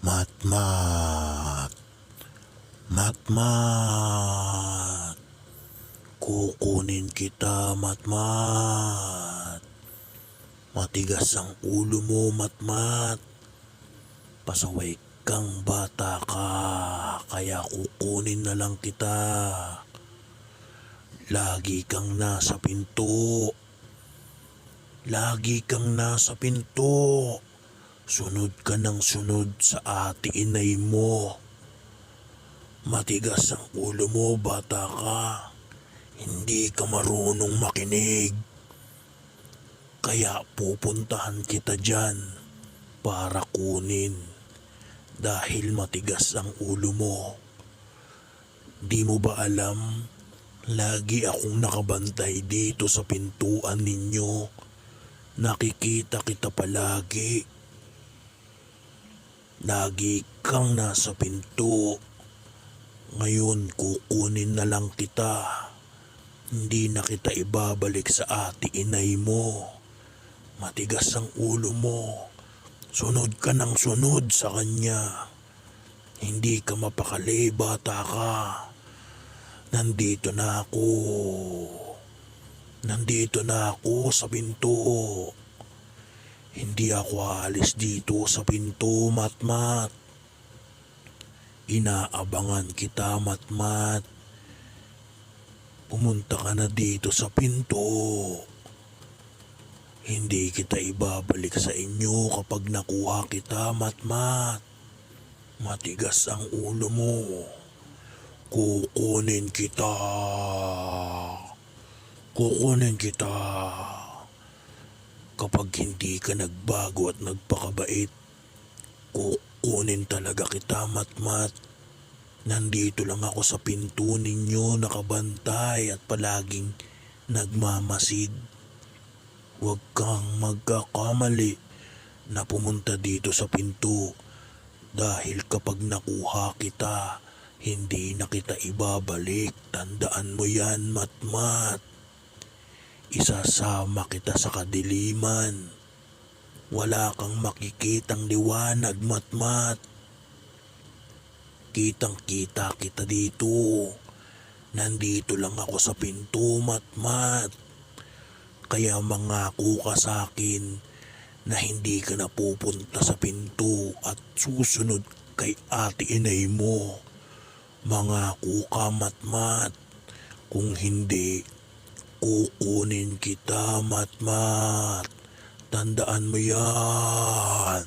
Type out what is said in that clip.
Matmat, matmat, kukunin kita, matmat. Matigas ang ulo mo, matmat. Pasaway kang bata ka, kaya kukunin na lang kita. Lagi kang nasa pinto. Lagi kang nasa pinto. Sunod ka ng sunod sa ate inay mo. Matigas ang ulo mo, bata ka. Hindi ka marunong makinig. Kaya pupuntahan kita dyan para kunin. Dahil matigas ang ulo mo. Di mo ba alam? Lagi akong nakabantay dito sa pintuan ninyo. Nakikita kita palagi. Lagi kang nasa pinto. Ngayon kukunin na lang kita. Hindi na kita ibabalik sa ate inay mo. Matigas ang ulo mo. Sunod ka ng sunod sa kanya. Hindi ka mapakali, bata ka. Nandito na ako. Nandito na ako sa pinto. Hindi ako aalis dito sa pinto, matmat. Inaabangan kita, matmat. Pumunta ka na dito sa pinto. Hindi kita ibabalik sa inyo kapag nakuha kita, matmat. Matigas ang ulo mo. Kukunin kita. Kukunin kita. Kapag hindi ka nagbago at nagpakabait, kukunin talaga kita, matmat. Nandito lang ako sa pinto ninyo nakabantay at palaging nagmamasid. Huwag kang magkakamali na pumunta dito sa pinto dahil kapag nakuha kita, hindi na kita ibabalik. Tandaan mo yan, matmat. Isasama kita sa kadiliman. Wala kang makikitang liwanag, matmat. Kitang-kita kita dito. Nandito lang ako sa pinto, matmat. Kaya mangako ka sa akin na hindi ka na pupunta sa pinto at susunod kay ate inay mo. Mangako ka, matmat. Kung hindi, kukunin kita, matmat. Tandaan mo yan.